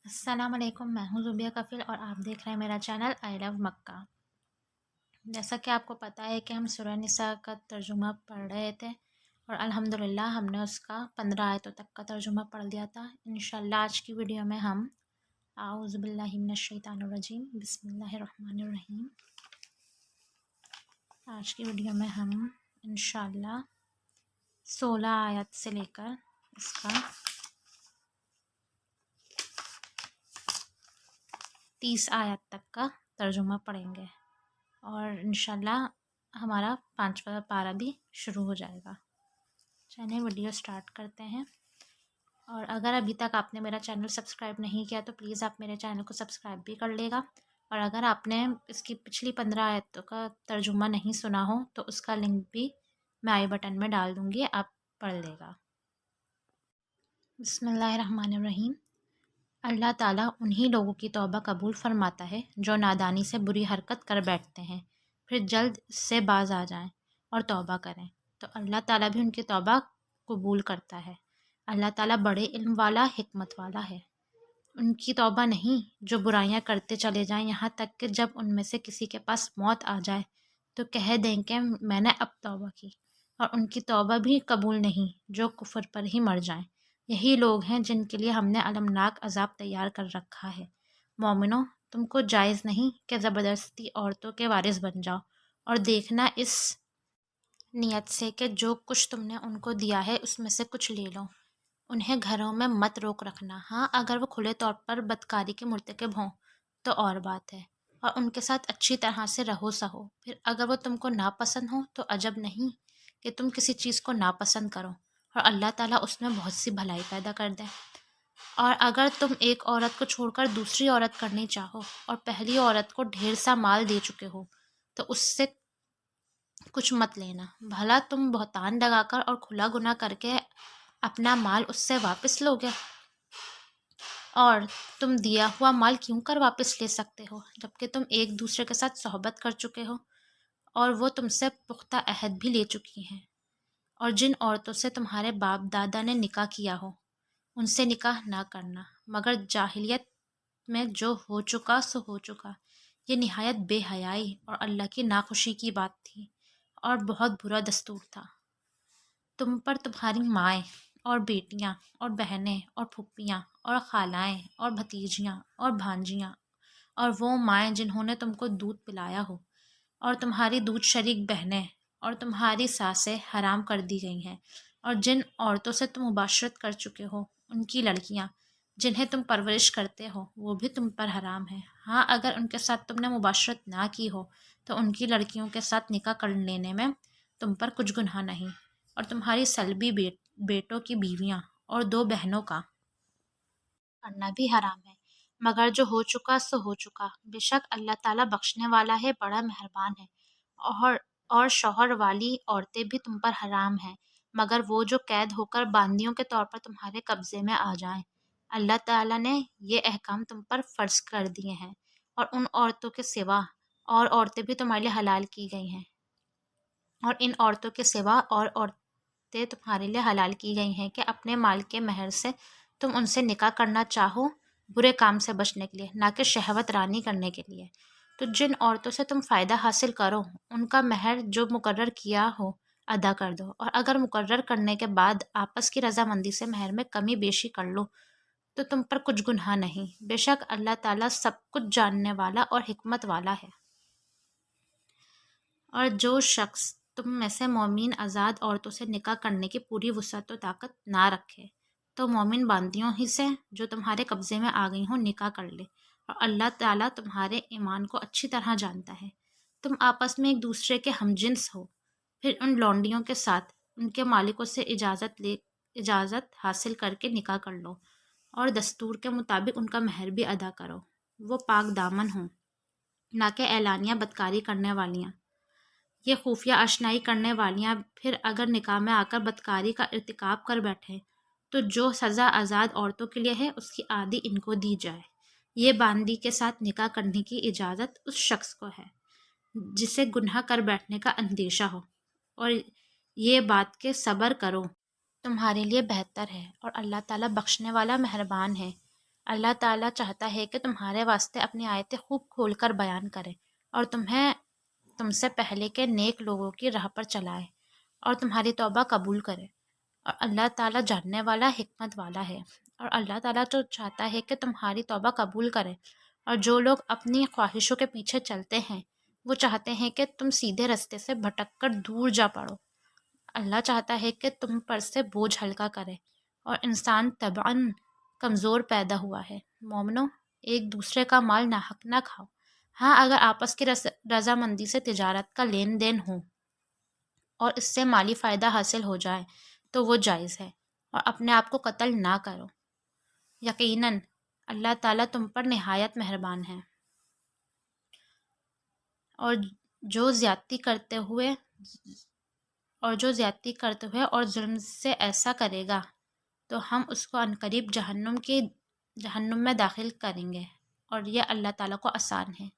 السلام علیکم، میں ہوں زوبیہ کفیل اور آپ دیکھ رہے ہیں میرا چینل آئی لو مکہ۔ جیسا کہ آپ کو پتہ ہے کہ ہم سورہ نساء کا ترجمہ پڑھ رہے تھے اور الحمدللہ ہم نے اس کا 15 آیتوں تک کا ترجمہ پڑھ لیا تھا۔ انشاءاللہ آج کی ویڈیو میں ہم اعوذ باللہ من الشیطان الرجیم بسم اللہ الرحمن الرحیم، آج کی ویڈیو میں ہم انشاءاللہ 16 آیت سے لے کر اس کا 30 آیت تک کا ترجمہ پڑھیں گے اور انشاءاللہ ہمارا 5واں پارہ بھی شروع ہو جائے گا۔ چلیے ویڈیو سٹارٹ کرتے ہیں، اور اگر ابھی تک آپ نے میرا چینل سبسکرائب نہیں کیا تو پلیز آپ میرے چینل کو سبسکرائب بھی کر لے گا، اور اگر آپ نے اس کی پچھلی 15 آیتوں کا ترجمہ نہیں سنا ہو تو اس کا لنک بھی میں آئی بٹن میں ڈال دوں گی، آپ پڑھ لے گا۔ بسم اللہ الرحمن الرحیم۔ اللہ تعالیٰ انہی لوگوں کی توبہ قبول فرماتا ہے جو نادانی سے بری حرکت کر بیٹھتے ہیں، پھر جلد اس سے باز آ جائیں اور توبہ کریں تو اللہ تعالیٰ بھی ان کی توبہ قبول کرتا ہے۔ اللہ تعالیٰ بڑے علم والا، حکمت والا ہے۔ ان کی توبہ نہیں جو برائیاں کرتے چلے جائیں یہاں تک کہ جب ان میں سے کسی کے پاس موت آ جائے تو کہہ دیں کہ میں نے اب توبہ کی، اور ان کی توبہ بھی قبول نہیں جو کفر پر ہی مر جائیں۔ یہی لوگ ہیں جن کے لیے ہم نے المناک عذاب تیار کر رکھا ہے۔ مومنوں، تم کو جائز نہیں کہ زبردستی عورتوں کے وارث بن جاؤ، اور دیکھنا اس نیت سے کہ جو کچھ تم نے ان کو دیا ہے اس میں سے کچھ لے لو۔ انہیں گھروں میں مت روک رکھنا، ہاں اگر وہ کھلے طور پر بدکاری کے مرتکب ہوں تو اور بات ہے، اور ان کے ساتھ اچھی طرح سے رہو سہو۔ پھر اگر وہ تم کو ناپسند ہو تو عجب نہیں کہ تم کسی چیز کو ناپسند کرو، اور اللہ تعالیٰ اس میں بہت سی بھلائی پیدا کر دے۔ اور اگر تم ایک عورت کو چھوڑ کر دوسری عورت کرنی چاہو اور پہلی عورت کو ڈھیر سا مال دے چکے ہو تو اس سے کچھ مت لینا، بھلا تم بہتان لگا کر اور کھلا گناہ کر کے اپنا مال اس سے واپس لوگے؟ اور تم دیا ہوا مال کیوں کر واپس لے سکتے ہو جبکہ تم ایک دوسرے کے ساتھ صحبت کر چکے ہو اور وہ تم سے پختہ عہد بھی لے چکی ہیں۔ اور جن عورتوں سے تمہارے باپ دادا نے نکاح کیا ہو ان سے نکاح نہ کرنا، مگر جاہلیت میں جو ہو چکا سو ہو چکا۔ یہ نہایت بے حیائی اور اللہ کی ناخوشی کی بات تھی اور بہت برا دستور تھا۔ تم پر تمہاری مائیں اور بیٹیاں اور بہنیں اور پھوپھیاں اور خالائیں اور بھتیجیاں اور بھانجیاں اور وہ مائیں جنہوں نے تم کو دودھ پلایا ہو اور تمہاری دودھ شریک بہنیں اور تمہاری ساسیں حرام کر دی گئی ہیں، اور جن عورتوں سے تم مباشرت کر چکے ہو ان کی لڑکیاں جنہیں تم پرورش کرتے ہو وہ بھی تم پر حرام ہیں، ہاں اگر ان کے ساتھ تم نے مباشرت نہ کی ہو تو ان کی لڑکیوں کے ساتھ نکاح کر لینے میں تم پر کچھ گناہ نہیں، اور تمہاری سلبی بیٹوں کی بیویاں اور 2 بہنوں کا کرنا بھی حرام ہے، مگر جو ہو چکا سو ہو چکا۔ بے شک اللہ تعالیٰ بخشنے والا ہے، بڑا مہربان ہے۔ اور شوہر والی عورتیں بھی تم پر حرام ہیں مگر وہ جو قید ہو کر باندیوں کے طور پر تمہارے قبضے میں آ جائیں۔ اللہ تعالیٰ نے یہ احکام تم پر فرض کر دیے ہیں، اور ان عورتوں کے سوا اور عورتیں بھی تمہارے لیے حلال کی گئی ہیں، اور ان عورتوں کے سوا اور عورتیں تمہارے لیے حلال کی گئی ہیں کہ اپنے مال کے مہر سے تم ان سے نکاح کرنا چاہو برے کام سے بچنے کے لیے، نہ کہ شہوت رانی کرنے کے لیے۔ تو جن عورتوں سے تم فائدہ حاصل کرو ان کا مہر جو مقرر کیا ہو ادا کر دو، اور اگر مقرر کرنے کے بعد آپس کی رضامندی سے مہر میں کمی بیشی کر لو تو تم پر کچھ گناہ نہیں، بے شک اللہ تعالیٰ سب کچھ جاننے والا اور حکمت والا ہے۔ اور جو شخص تم میں سے مومن آزاد عورتوں سے نکاح کرنے کی پوری وسعت و طاقت نہ رکھے تو مومن باندیوں ہی سے جو تمہارے قبضے میں آ گئی ہوں نکاح کر لے، اور اللہ تعالیٰ تمہارے ایمان کو اچھی طرح جانتا ہے۔ تم آپس میں ایک دوسرے کے ہم جنس ہو، پھر ان لونڈیوں کے ساتھ ان کے مالکوں سے اجازت حاصل کر کے نکاح کر لو، اور دستور کے مطابق ان کا مہر بھی ادا کرو۔ وہ پاک دامن ہوں، نہ کہ اعلانیہ بدکاری کرنے والیاں، یہ خفیہ آشنائی کرنے والیاں۔ پھر اگر نکاح میں آ کر بدکاری کا ارتکاب کر بیٹھے تو جو سزا آزاد عورتوں کے لیے ہے اس کی آدھی ان کو دی جائے۔ یہ باندی کے ساتھ نکاح کرنے کی اجازت اس شخص کو ہے جسے گناہ کر بیٹھنے کا اندیشہ ہو، اور یہ بات کہ صبر کرو تمہارے لیے بہتر ہے، اور اللہ تعالیٰ بخشنے والا مہربان ہے۔ اللہ تعالیٰ چاہتا ہے کہ تمہارے واسطے اپنی آیتیں خوب کھول کر بیان کرے اور تمہیں تم سے پہلے کے نیک لوگوں کی راہ پر چلائے اور تمہاری توبہ قبول کرے، اور اللہ تعالیٰ جاننے والا حکمت والا ہے۔ اور اللہ تعالیٰ جو چاہتا ہے کہ تمہاری توبہ قبول کرے، اور جو لوگ اپنی خواہشوں کے پیچھے چلتے ہیں وہ چاہتے ہیں کہ تم سیدھے رستے سے بھٹک کر دور جا پڑو۔ اللہ چاہتا ہے کہ تم پر سے بوجھ ہلکا کرے، اور انسان طبعاً کمزور پیدا ہوا ہے۔ مومنو، ایک دوسرے کا مال ناحق نہ کھاؤ۔ ہاں، اگر آپس کی رضامندی سے تجارت کا لین دین ہو اور اس سے مالی فائدہ حاصل ہو جائے تو وہ جائز ہے، اور اپنے آپ کو قتل نہ کرو۔ یقیناً اللہ تعالیٰ تم پر نہایت مہربان ہے۔ اور جو زیادتی کرتے ہوئے اور ظلم سے ایسا کرے گا تو ہم اس کو عنقریب جہنم میں داخل کریں گے، اور یہ اللہ تعالیٰ کو آسان ہے۔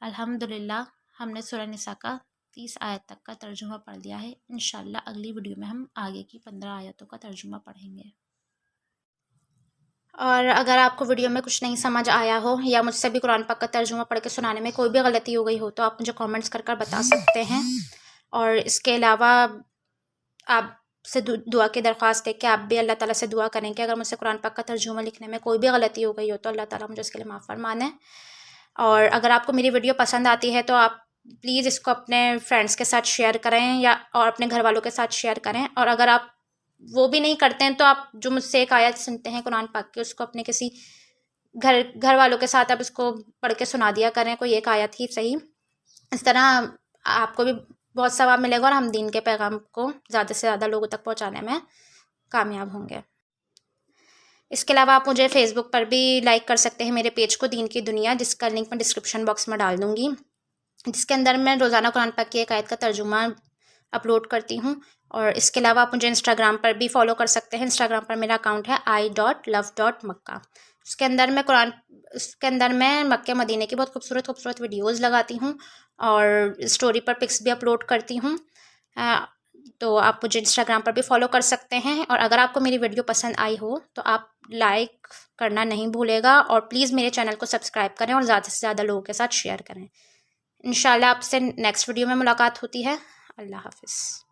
الحمدللہ، ہم نے سورہ نساء کا 30 آیت تک کا ترجمہ پڑھ لیا ہے۔ انشاءاللہ اگلی ویڈیو میں ہم آگے کی 15 آیتوں کا ترجمہ پڑھیں گے۔ اور اگر آپ کو ویڈیو میں کچھ نہیں سمجھ آیا ہو یا مجھ سے بھی قرآن پاک کا ترجمہ پڑھ کے سنانے میں کوئی بھی غلطی ہو گئی ہو تو آپ مجھے کامنٹس کر بتا سکتے ہیں۔ اور اس کے علاوہ آپ سے دعا کی درخواست ہے کہ آپ بھی اللہ تعالیٰ سے دعا کریں کہ اگر مجھ سے قرآن پاک کا ترجمہ لکھنے میں کوئی بھی غلطی ہو گئی ہو تو اللہ تعالیٰ مجھے اس کے لیے معاف فرمائے۔ اور اگر آپ کو میری ویڈیو پسند آتی ہے تو آپ پلیز اس کو اپنے فرینڈس کے ساتھ شیئر کریں اور اپنے گھر والوں کے ساتھ شیئر کریں۔ اور اگر آپ وہ بھی نہیں کرتے ہیں تو آپ جو مجھ سے ایک آیت سنتے ہیں قرآن پاک کی، اس کو اپنے کسی گھر والوں کے ساتھ آپ اس کو پڑھ کے سنا دیا کریں، کوئی ایک آیت ہی صحیح۔ اس طرح آپ کو بھی بہت ثواب ملے گا اور ہم دین کے پیغام کو زیادہ سے زیادہ لوگوں تک پہنچانے میں کامیاب ہوں گے۔ اس کے علاوہ آپ مجھے فیس بک پر بھی لائک کر سکتے ہیں میرے پیج کو دین کی دنیا، جس کا لنک میں ڈسکرپشن باکس میں ڈال دوں گی، جس کے اندر میں روزانہ قرآن پاک کی ایک آیت کا ترجمہ اپلوڈ کرتی ہوں۔ اور اس کے علاوہ آپ مجھے انسٹاگرام پر بھی فالو کر سکتے ہیں۔ انسٹاگرام پر میرا اکاؤنٹ ہے i.love.مکہ۔ اس کے اندر میں مکہ مدینہ کی بہت خوبصورت ویڈیوز لگاتی ہوں اور اسٹوری پر پکس بھی اپلوڈ کرتی ہوں۔ تو آپ مجھے انسٹاگرام پر بھی فالو کر سکتے ہیں۔ اور اگر آپ کو میری ویڈیو پسند آئی ہو تو آپ لائک کرنا نہیں بھولے گا، اور پلیز میرے چینل کو سبسکرائب کریں اور زیادہ سے زیادہ لوگوں کے ساتھ شیئر کریں۔ انشاءاللہ آپ سے نیکسٹ ویڈیو میں ملاقات ہوتی ہے۔ اللہ حافظ۔